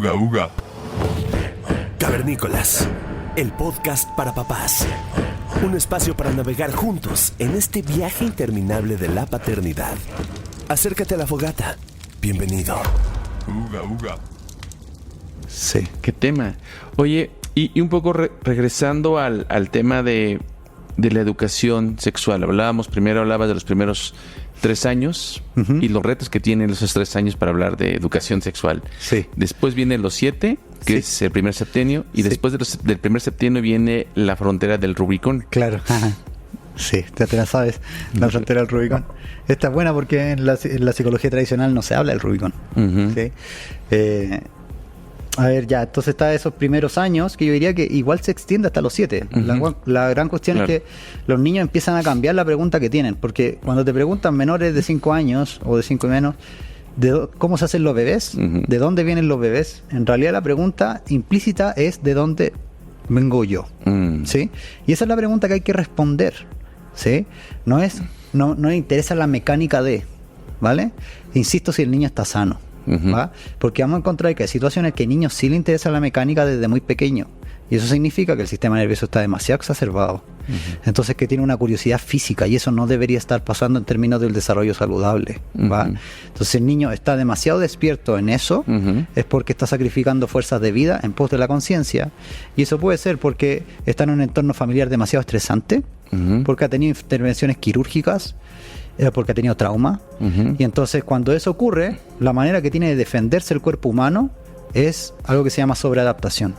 Uga, uga. Cavernícolas, el podcast para papás. Un espacio para navegar juntos en este viaje interminable de la paternidad. Acércate a la fogata. Bienvenido. Uga, uga. Sí, qué tema. Oye, y un poco regresando al tema de la educación sexual. Hablabas de los primeros 3 años y los retos que tienen esos 3 años para hablar de educación sexual. Sí. Después vienen los 7, que es el primer septenio, y después del primer septenio viene la frontera del Rubicón. Claro. Sí, ya te la sabes, la frontera del Rubicón. Esta es buena porque en la psicología tradicional no se habla del Rubicón. ¿Sí? A ver, ya, entonces está esos primeros años que yo diría que igual se extiende hasta los 7. La gran cuestión es que los niños empiezan a cambiar la pregunta que tienen, porque cuando te preguntan menores de 5 años o de 5 y menos, ¿cómo se hacen los bebés? ¿De dónde vienen los bebés? En realidad la pregunta implícita es ¿de dónde vengo yo? ¿Sí? Y esa es la pregunta que hay que responder, ¿sí? No interesa la mecánica de, ¿vale? Insisto, si el niño está sano. ¿Va? Porque vamos a encontrar que hay situaciones que a niños sí le interesa la mecánica desde muy pequeño, y eso significa que el sistema nervioso está demasiado exacerbado, entonces que tiene una curiosidad física, y eso no debería estar pasando en términos del desarrollo saludable, ¿va? Entonces el niño está demasiado despierto en eso, es porque está sacrificando fuerzas de vida en pos de la conciencia, y eso puede ser porque está en un entorno familiar demasiado estresante, porque ha tenido intervenciones quirúrgicas, porque ha tenido trauma, y entonces cuando eso ocurre, la manera que tiene de defenderse el cuerpo humano es algo que se llama sobreadaptación,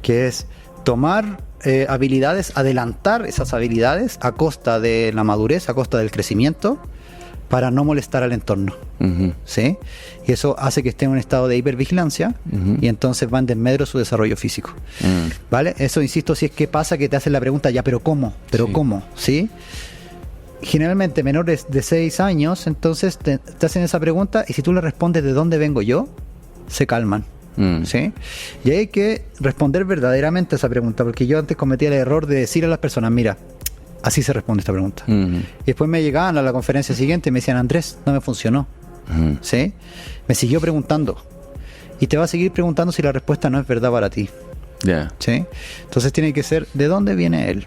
que es tomar habilidades, adelantar esas habilidades a costa de la madurez, a costa del crecimiento, para no molestar al entorno, ¿sí? Y eso hace que esté en un estado de hipervigilancia, y entonces va en desmedro su desarrollo físico, ¿vale? Eso, insisto, si es que pasa que te hacen la pregunta, ya, pero ¿cómo? ¿Cómo? ¿Sí? Generalmente menores de 6 años, entonces te hacen esa pregunta, y si tú le respondes ¿de dónde vengo yo?, se calman, ¿sí? Y hay que responder verdaderamente a esa pregunta, porque yo antes cometía el error de decir a las personas, mira, así se responde esta pregunta, y después me llegaban a la conferencia siguiente y me decían, Andrés, no me funcionó, ¿sí? Me siguió preguntando, y te va a seguir preguntando si la respuesta no es verdad para ti. ¿Sí? Entonces tiene que ser ¿de dónde viene él?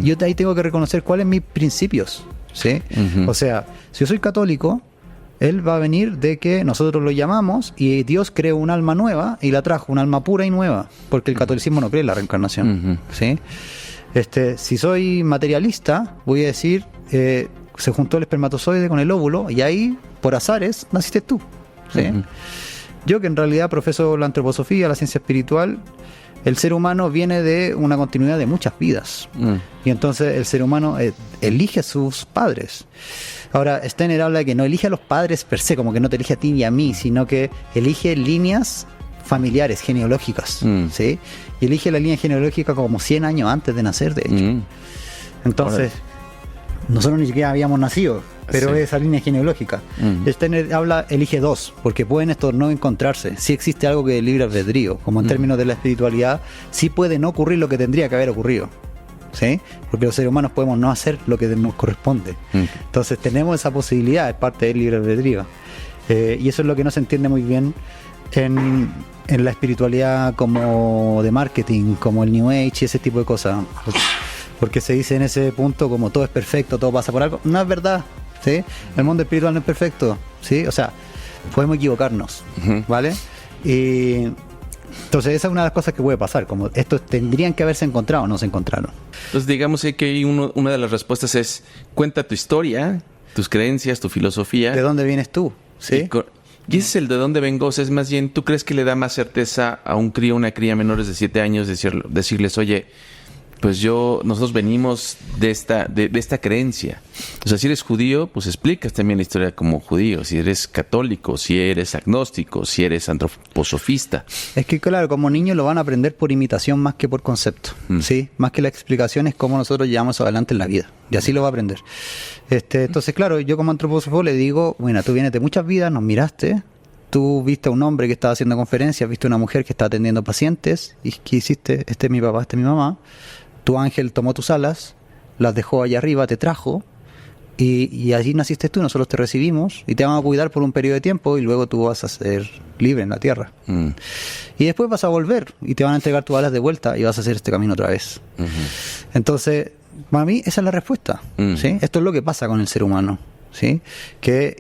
Yo ahí tengo que reconocer cuáles son mis principios, ¿sí? O sea, si yo soy católico, él va a venir de que nosotros lo llamamos y Dios creó un alma nueva y la trajo, un alma pura y nueva, porque el catolicismo no cree en la reencarnación, ¿sí? Si soy materialista, voy a decir se juntó el espermatozoide con el óvulo y ahí, por azares, naciste tú, ¿sí? Yo, que en realidad profeso la antroposofía, la ciencia espiritual, el ser humano viene de una continuidad de muchas vidas, y entonces el ser humano elige a sus padres. Ahora, Steiner habla de que no elige a los padres per se, como que no te elige a ti ni a mí, sino que elige líneas familiares, genealógicas, ¿sí? Y elige la línea genealógica como 100 años antes de nacer, de hecho. Entonces, nosotros ni siquiera habíamos nacido, pero esa línea genealógica. Steiner elige 2, porque pueden estos no encontrarse. Sí existe algo que es libre albedrío, como en términos de la espiritualidad, sí puede no ocurrir lo que tendría que haber ocurrido, ¿sí? Porque los seres humanos podemos no hacer lo que nos corresponde. Entonces tenemos esa posibilidad, es parte del libre albedrío. Y eso es lo que no se entiende muy bien en la espiritualidad como de marketing, como el New Age y ese tipo de cosas. Porque se dice en ese punto como todo es perfecto, todo pasa por algo. No es verdad, ¿sí? El mundo espiritual no es perfecto, ¿sí? O sea, podemos equivocarnos, ¿vale? Y entonces esa es una de las cosas que puede pasar, como estos tendrían que haberse encontrado, no se encontraron. Entonces digamos que ahí una de las respuestas es, cuenta tu historia, tus creencias, tu filosofía. ¿De dónde vienes tú? ¿Sí? Y ese es el de dónde vengo. O sea, es más bien, ¿tú crees que le da más certeza a un crío, una cría menores de 7 años decirles, oye, pues nosotros venimos de esta creencia? O sea, si eres judío, pues explicas también la historia como judío. Si eres católico, si eres agnóstico, si eres antroposofista. Es que claro, como niños lo van a aprender por imitación más que por concepto, ¿sí? Más que la explicación es cómo nosotros llevamos adelante en la vida. Y así lo va a aprender. Entonces, claro, yo como antropósofo le digo, bueno, tú vienes de muchas vidas, nos miraste, tú viste a un hombre que estaba haciendo conferencias, viste a una mujer que estaba atendiendo pacientes, y ¿qué hiciste? Este es mi papá, este es mi mamá. Tu ángel tomó tus alas, las dejó allá arriba, te trajo, Y allí naciste tú, nosotros te recibimos y te vamos a cuidar por un periodo de tiempo y luego tú vas a ser libre en la tierra. Y después vas a volver y te van a entregar tus alas de vuelta y vas a hacer este camino otra vez. Entonces, para mí esa es la respuesta. ¿Sí? Esto es lo que pasa con el ser humano. ¿Sí?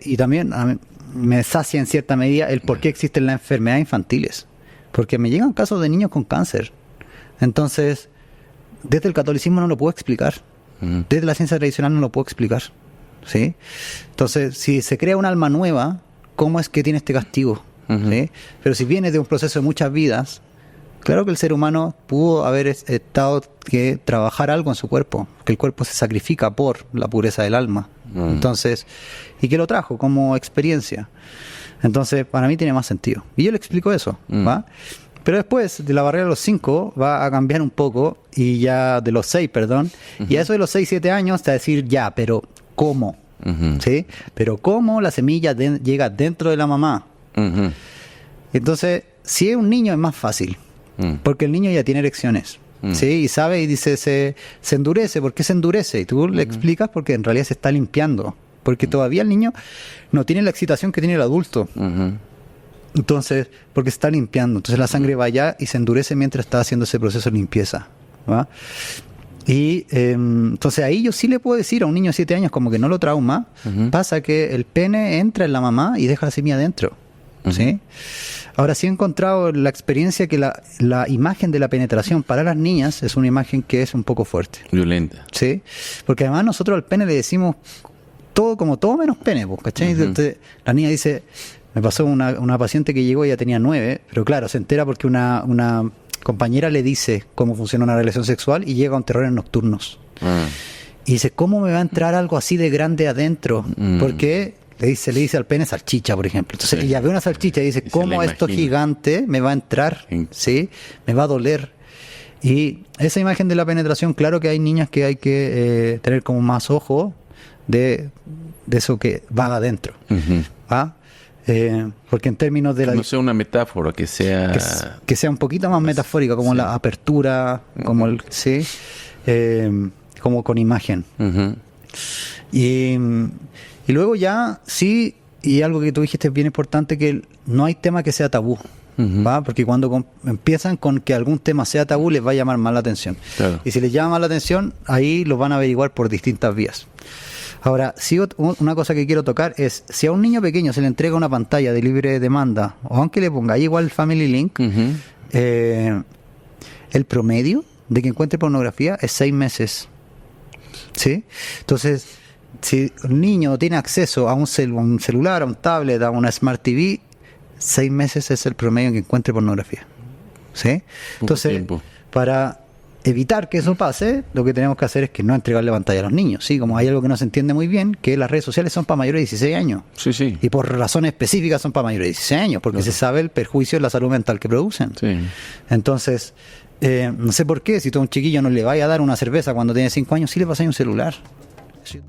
Y también a mí me sacia en cierta medida el por qué existen las enfermedades infantiles. Porque me llegan casos de niños con cáncer. Entonces, desde el catolicismo no lo puedo explicar. Desde la ciencia tradicional no lo puedo explicar. ¿Sí? Entonces, si se crea un alma nueva, ¿cómo es que tiene este castigo? ¿Sí? Pero si viene de un proceso de muchas vidas, claro que el ser humano pudo haber estado que trabajar algo en su cuerpo, que el cuerpo se sacrifica por la pureza del alma. Entonces, ¿y qué lo trajo como experiencia? Entonces, para mí tiene más sentido. Y yo le explico eso, ¿va? Pero después, de la barrera de los 5, va a cambiar un poco, y ya de los 6, perdón, y a eso de los 6, 7 años, te va a decir, ya, pero ¿cómo? ¿Sí? Pero ¿cómo la semilla llega dentro de la mamá? Entonces, si es un niño es más fácil, porque el niño ya tiene erecciones, ¿sí? Y sabe y dice, se endurece. ¿Por qué se endurece? Y tú le explicas porque en realidad se está limpiando, porque todavía el niño no tiene la excitación que tiene el adulto. Entonces, porque se está limpiando. Entonces la sangre va allá y se endurece mientras está haciendo ese proceso de limpieza, ¿va? Y entonces ahí yo sí le puedo decir a un niño de 7 años como que no lo trauma. Pasa que el pene entra en la mamá y deja la semilla adentro, ¿sí? Ahora sí he encontrado la experiencia que la imagen de la penetración para las niñas es una imagen que es un poco fuerte. Violenta. ¿Sí? Porque además nosotros al pene le decimos todo como todo menos pene, ¿cachai? Entonces, la niña dice, me pasó una paciente que llegó, ella tenía 9, pero claro, se entera porque una compañera le dice cómo funciona una relación sexual y llega a un terrores nocturnos. Y dice, ¿cómo me va a entrar algo así de grande adentro? Porque le dice al pene salchicha, por ejemplo. Entonces ella ve una salchicha y dice, ¿cómo esto gigante me va a entrar? ¿Sí? Me va a doler. Y esa imagen de la penetración, claro que hay niñas que hay que tener como más ojo de eso que va adentro. ¿Ah? Porque en términos de la... No sea una metáfora, que sea... Que sea un poquito más metafórica, como la apertura, como el... Sí, como con imagen. Y luego ya, sí, y algo que tú dijiste bien importante, que no hay tema que sea tabú. ¿Va? Porque cuando empiezan con que algún tema sea tabú, les va a llamar más la atención. Claro. Y si les llama más la atención, ahí lo van a averiguar por distintas vías. Ahora, sí, una cosa que quiero tocar es, si a un niño pequeño se le entrega una pantalla de libre demanda, o aunque le ponga ahí igual Family Link, el promedio de que encuentre pornografía es 6 meses. ¿Sí? Entonces, si un niño tiene acceso a un celular, a un tablet, a una Smart TV, 6 meses es el promedio en que encuentre pornografía. ¿Sí? Entonces, para evitar que eso pase, lo que tenemos que hacer es que no entregarle pantalla a los niños, ¿sí? Como hay algo que no se entiende muy bien, que las redes sociales son para mayores de 16 años. Sí, sí. Y por razones específicas son para mayores de 16 años, porque se sabe el perjuicio en la salud mental que producen. Sí. Entonces, no sé por qué, si tú a un chiquillo no le vaya a dar una cerveza cuando tiene 5 años, sí le pasáis un celular. Sí.